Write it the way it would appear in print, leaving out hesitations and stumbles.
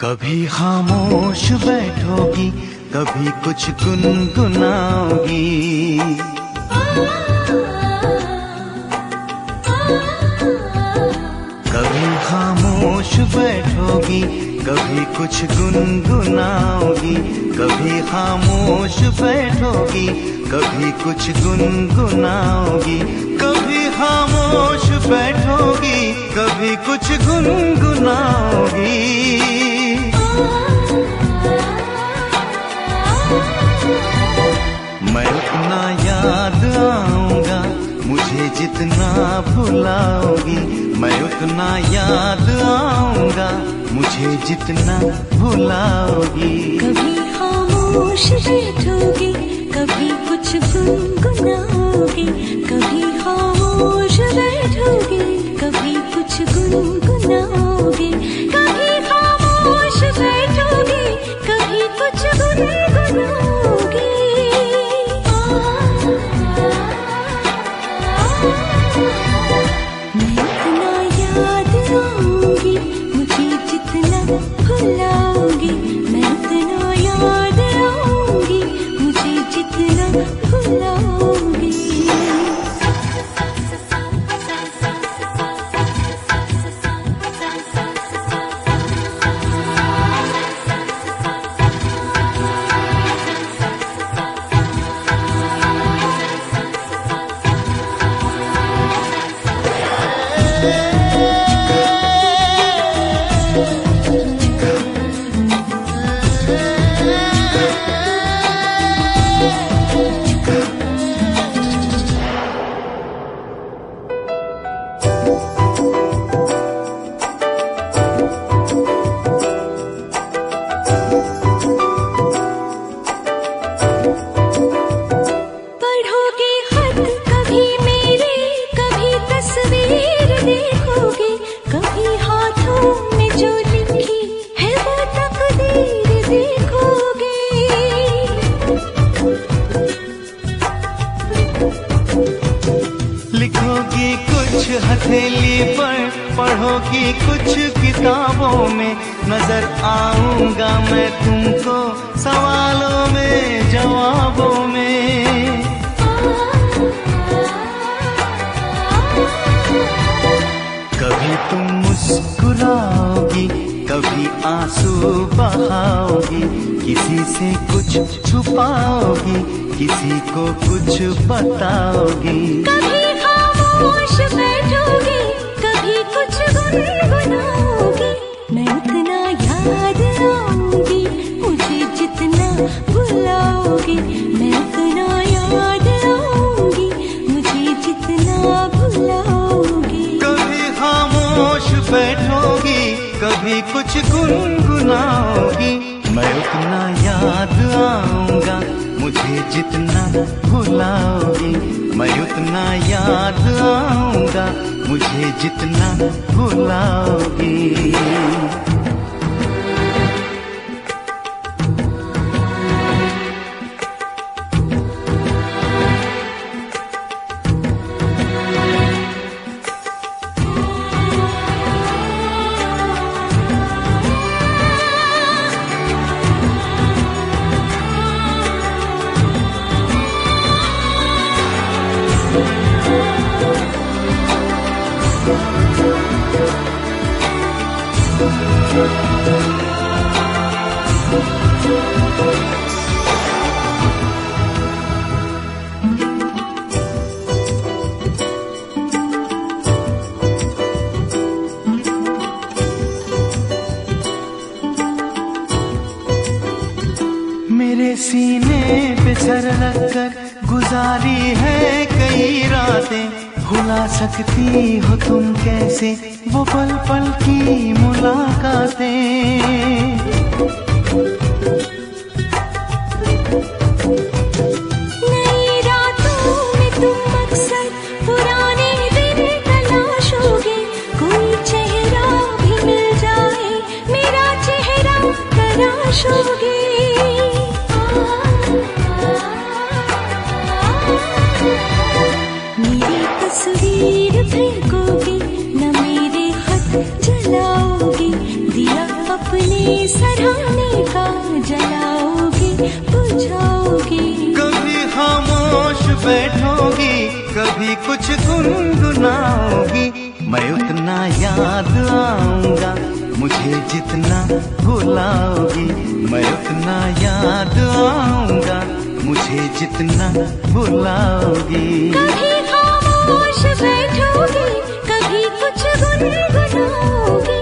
कभी खामोश बैठोगी, कभी कुछ गुनगुनाओगी। कभी खामोश बैठोगी, कभी कुछ गुनगुनाओगी। कभी खामोश बैठोगी, कभी कुछ गुनगुनाओगी। कभी खामोश बैठोगी, कभी कुछ गुनगुनाओगी। मैं उतना याद आऊंगा मुझे जितना भुलाओगी। मैं उतना याद आऊंगा मुझे जितना भुलाओगी। कभी खामोश बैठोगी, कभी कुछ गुनगुनाओगी। कभी खामोश बैठोगी, कभी कुछ गुनगुनाओगी। कभी खामोश बैठोगी, कभी कुछ गुनगुनाओगी। मैं इतना याद आऊंगी मुझे जितना भुलाओगी। मैं इतना याद आऊंगी मुझे जितना भुलाओगी। लिखोगी कुछ हथेली पर, पढ़ोगी कुछ किताबों में। नजर आऊंगा मैं तुमको सवालों में जवाबों में। कभी तुम मुस्कुराओगी, कभी आंसू बहाओगी। किसी से कुछ छुपाओगी, किसी को कुछ बताओगी। कभी खामोश बैठोगी, कभी कुछ गुनगुनाओगी। मैं उतना याद आऊंगी मुझे जितना भुलाओगी। मैं उतना याद आऊंगी मुझे जितना भुलाओगी। कभी खामोश बैठोगी, कभी कुछ गुनगुनाओगी। मैं उतना याद आऊंगा मुझे जितना भुलाओगी। मैं उतना याद आऊंगा मुझे जितना भुलाओगी। मेरे सीने पे सर रखकर गुजारी है कई रातें। भुला सकती हो तुम कैसे वो पल पल की मुलाकातें। नई रातों में तुम अक्सर पुराने दिन तलाशोगे। कोई चेहरा भी मिल जाए मेरा चेहरा तराशोगे। मेरी तस्वीर फेंकोगी, न मेरे खत जलाओगी। दिया अपने सराहने का जलाओगी बुझाओगी। कभी खामोश बैठोगी, कभी कुछ गुनगुनाओगी। मैं उतना याद आऊंगा मुझे जितना भुलाओगी। मैं उतना याद आऊंगा मुझे जितना भुलाओगी। कभी खामोश बैठोगी, कभी कुछ गुनगुनाओगी।